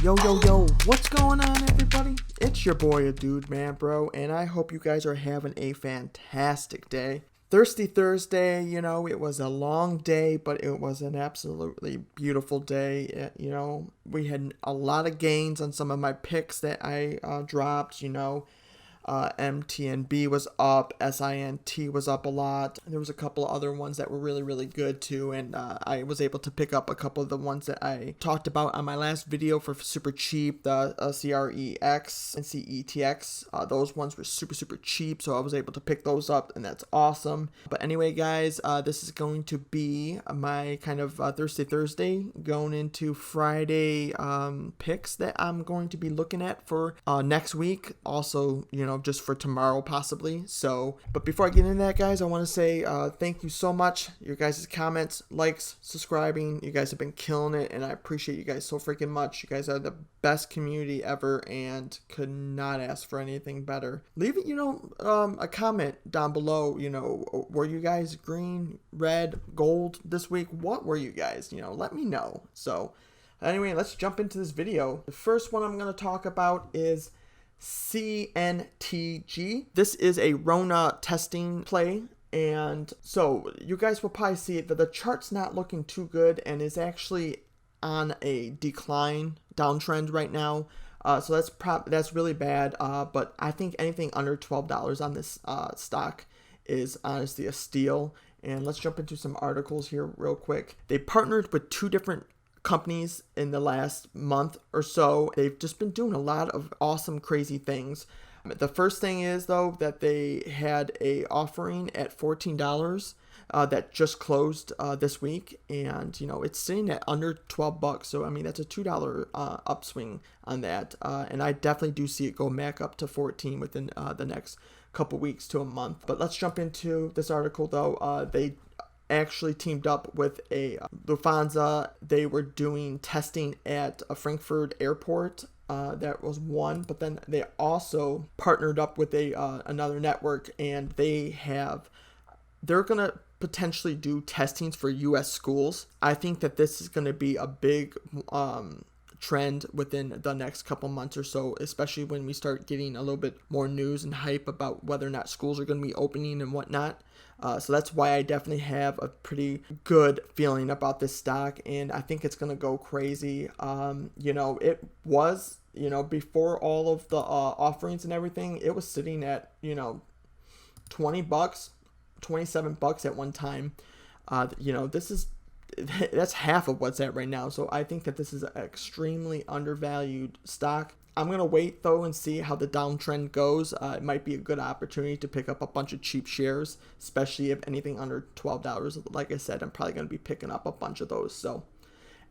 Yo, what's going on, everybody? It's your boy, aDudemanbro, and I hope you guys are having a fantastic day. Thirsty Thursday, it was a long day, but it was an absolutely beautiful day. We had a lot of gains on some of my picks that I dropped, MTNB was up, SINT was up a lot. There was a couple of other ones that were really, really good too, and I was able to pick up a couple of the ones that I talked about on my last video for super cheap, the CRIS and CETX. Those ones were super, super cheap, so I was able to pick those up, and that's awesome. But anyway, guys, this is going to be my kind of Thirsty Thursday going into Friday picks that I'm going to be looking at for next week. Also, just for tomorrow possibly. But before I get into that, guys, I want to say thank you so much. Your guys' comments, likes, subscribing, you guys have been killing it, and I appreciate you guys so freaking much. You guys are the best community ever, and could not ask for anything better. Leave it, a comment down below. Were you guys green, red, gold this week? What were you guys? Let me know. So anyway, let's jump into this video. The first one I'm going to talk about is CNTG. This is a Rona testing play, and so you guys will probably see that the chart's not looking too good and is actually on a decline downtrend right now. So that's really bad. But I think anything under $12 on this stock is honestly a steal. And let's jump into some articles here real quick. They partnered with two different companies in the last month or so. They've just been doing a lot of awesome, crazy things. The first thing is, though, that they had a offering at $14 that just closed this week, and it's sitting at under $12. So that's a $2 upswing on that, and I definitely do see it go back up to 14 within the next couple weeks to a month. But let's jump into this article, though. They actually teamed up with a Lufthansa. They were doing testing at a Frankfurt airport. That was one, but then they also partnered up with another network, and they're gonna potentially do testings for U.S. schools. I think that this is gonna be a big trend within the next couple months or so, especially when we start getting a little bit more news and hype about whether or not schools are going to be opening and whatnot. So that's why I definitely have a pretty good feeling about this stock, and I think it's going to go crazy. It was, before all of the offerings and everything, it was sitting at, $20, $27 at one time. That's half of what's at right now. So I think that this is an extremely undervalued stock. I'm going to wait, though, and see how the downtrend goes. It might be a good opportunity to pick up a bunch of cheap shares, especially if anything under $12. Like I said, I'm probably going to be picking up a bunch of those. So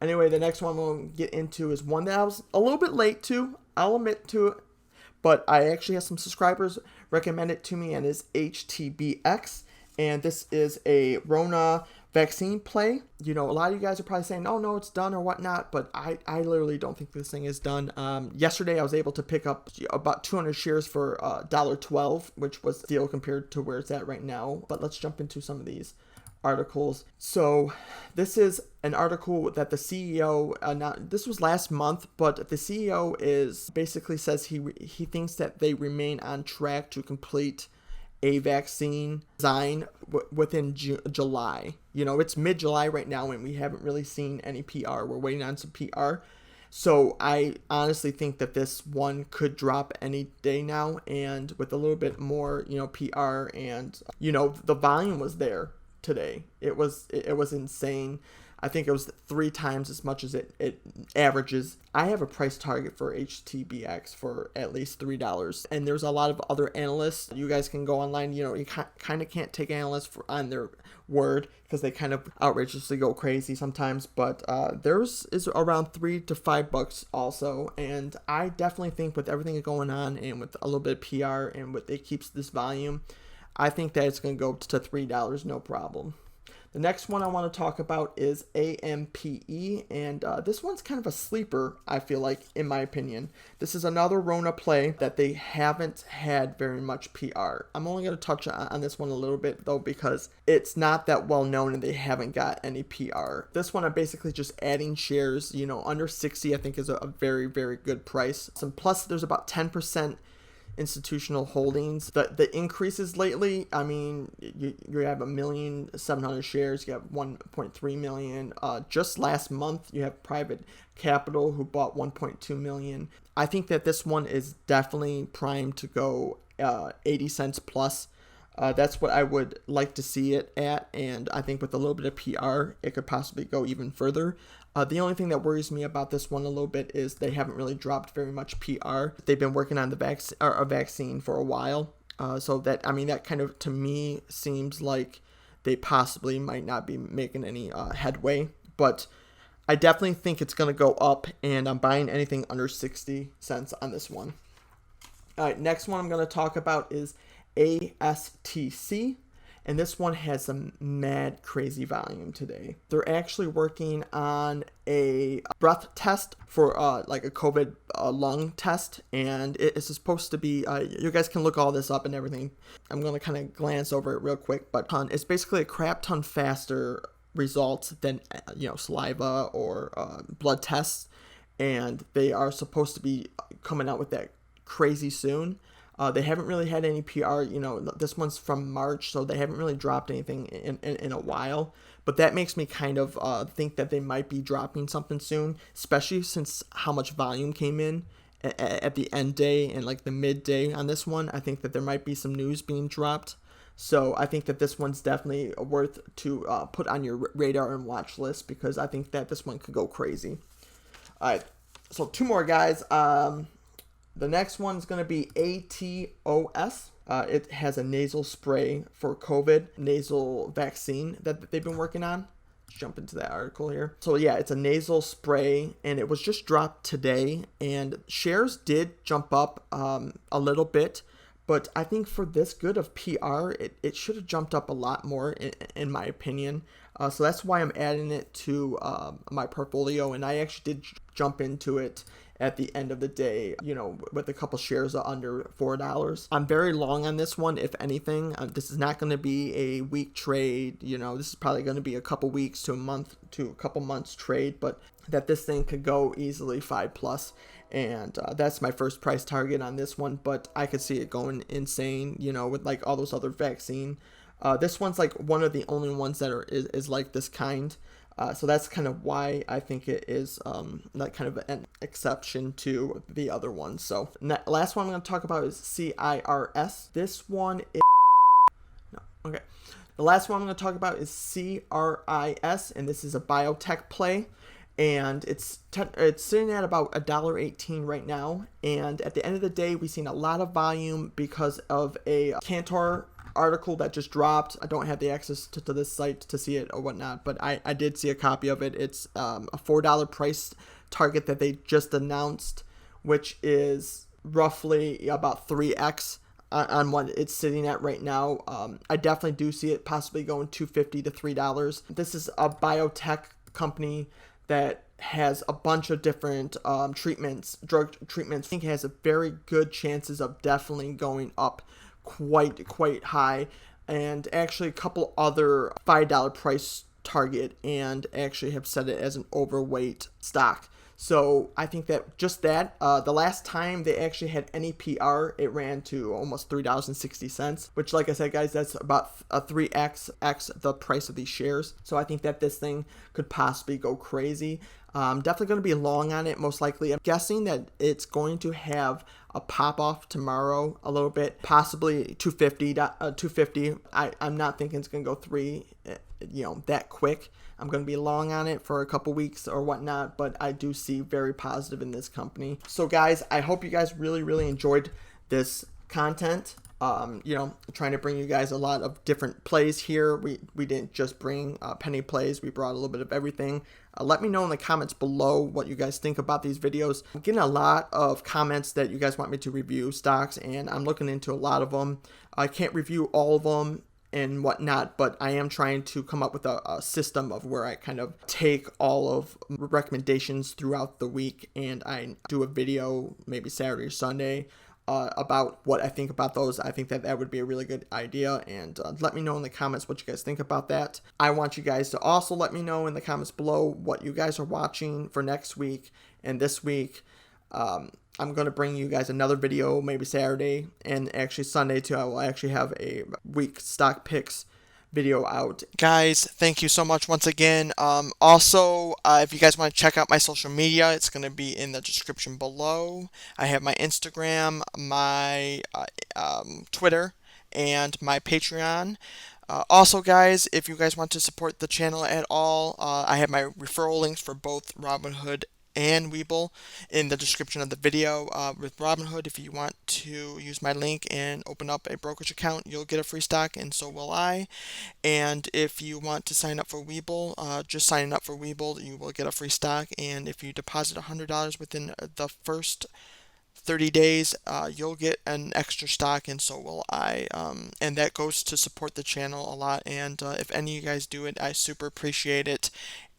anyway, the next one we'll get into is one that I was a little bit late to, I'll admit to it, but I actually have some subscribers recommend it to me, and is HTBX. And this is a Rona vaccine play. A lot of you guys are probably saying, oh no, it's done or whatnot, but I literally don't think this thing is done. Yesterday I was able to pick up about 200 shares for $1.12, which was a deal compared to where it's at right now. But let's jump into some of these articles. So this is an article that the CEO, this was last month, but the CEO basically says he thinks that they remain on track to complete a vaccine design within July. It's mid-July right now, and we haven't really seen any PR. We're waiting on some PR. So I honestly think that this one could drop any day now, and with a little bit more, PR, and, the volume was there today. It was insane. I think it was 3 times as much as it averages. I have a price target for HTBX for at least $3. And there's a lot of other analysts. You guys can go online. You kind of can't take analysts on their word, because they kind of outrageously go crazy sometimes. But theirs is around $3 to $5 also. And I definitely think with everything going on, and with a little bit of PR, and with it keeps this volume, I think that it's going to go to $3 no problem. The next one I want to talk about is AMPE, and this one's kind of a sleeper, I feel like, in my opinion. This is another Rona play that they haven't had very much PR. I'm only going to touch on this one a little bit, though, because it's not that well known and they haven't got any PR. This one, I'm basically just adding shares, you know, under 60, I think is a very, very good price. Plus, there's about 10% institutional holdings. The increases lately, I mean, you have 1,700,000 shares, you have 1.3 million. Just last month, you have private capital who bought 1.2 million. I think that this one is definitely primed to go 80 cents plus. That's what I would like to see it at, and I think with a little bit of PR, it could possibly go even further. The only thing that worries me about this one a little bit is they haven't really dropped very much PR. They've been working on a vaccine for a while, so that, I mean, that kind of, to me, seems like they possibly might not be making any headway, but I definitely think it's going to go up, and I'm buying anything under 60 cents on this one. All right, next one I'm going to talk about is ASTC, and this one has some mad crazy volume today. They're actually working on a breath test for like a COVID lung test, and it is supposed to be, you guys can look all this up and everything. I'm going to kind of glance over it real quick, but it's basically a crap ton faster results than, you know, saliva or blood tests, and they are supposed to be coming out with that crazy soon. They haven't really had any PR, you know, this one's from March, so they haven't really dropped anything in a while, but that makes me kind of think that they might be dropping something soon, especially since how much volume came in at the end day and like the midday on this one. I think that there might be some news being dropped, so I think that this one's definitely worth to put on your radar and watch list, because I think that this one could go crazy. All right, so two more, guys. The next one's going to be ATOS. It has a nasal spray for COVID, nasal vaccine that they've been working on. Let's jump into that article here. So yeah, it's a nasal spray, and it was just dropped today, and shares did jump up a little bit, but I think for this good of PR, it should have jumped up a lot more, in my opinion. So that's why I'm adding it to my portfolio, and I actually did jump into it at the end of the day, you know, with a couple shares under $4. I'm very long on this one, if anything. This is not going to be a week trade, you know, this is probably going to be a couple weeks to a month to a couple months trade, but that this thing could go easily 5+, and that's my first price target on this one, but I could see it going insane, you know, with like all those other vaccine. This one's like one of the only ones that is like this kind. So that's kind of why I think it is like kind of an exception to the other ones. So last one I'm going to talk about is CRIS. This one is okay. The last one I'm going to talk about is CRIS, and this is a biotech play, and it's sitting at about $1.18 right now. And at the end of the day, we've seen a lot of volume because of a Cantor article that just dropped. I don't have the access to this site to see it or whatnot, but I did see a copy of it. It's a $4 price target that they just announced, which is roughly about 3x on what it's sitting at right now. I definitely do see it possibly going $2.50 to $3. This is a biotech company that has a bunch of different treatments, drug treatments. I think it has a very good chances of definitely going up quite high, and actually a couple other $5 price target, and actually have set it as an overweight stock. So I think that just that, the last time they actually had any PR, it ran to almost $3.60, which, like I said, guys, that's about a 3x the price of these shares. So I think that this thing could possibly go crazy. I'm definitely going to be long on it, most likely. I'm guessing that it's going to have a pop off tomorrow a little bit, possibly 250. I'm not thinking it's going to go 3, that quick. I'm going to be long on it for a couple weeks or whatnot, but I do see very positive in this company. So guys, I hope you guys really enjoyed this content. Trying to bring you guys a lot of different plays here. We didn't just bring penny plays. We brought a little bit of everything. Let me know in the comments below what you guys think about these videos. I'm getting a lot of comments that you guys want me to review stocks, and I'm looking into a lot of them. I can't review all of them and whatnot, but I am trying to come up with a system of where I kind of take all of recommendations throughout the week and I do a video maybe Saturday or Sunday about what I think about those. I think that would be a really good idea, and let me know in the comments what you guys think about that. I want you guys to also let me know in the comments below what you guys are watching for next week. And this week, I'm going to bring you guys another video, maybe Saturday, and actually Sunday too. I will actually have a week stock picks video out. Guys, thank you so much once again. Also, if you guys want to check out my social media, it's going to be in the description below. I have my Instagram, my Twitter, and my Patreon. Also, guys, if you guys want to support the channel at all, I have my referral links for both Robinhood and Webull in the description of the video. With Robinhood, if you want to use my link and open up a brokerage account, you'll get a free stock, and so will I. And if you want to sign up for Webull, just signing up for Webull, you will get a free stock. And if you deposit $100 within the first 30 days, you'll get an extra stock, and so will I. And that goes to support the channel a lot. And if any of you guys do it, I super appreciate it.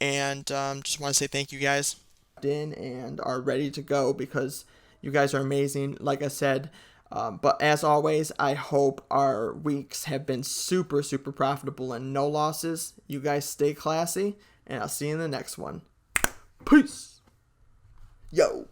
And just want to say thank you, guys. In and are ready to go because you guys are amazing, like I said. But as always, I hope our weeks have been super profitable and no losses. You guys stay classy, and I'll see you in the next one. Peace. Yo.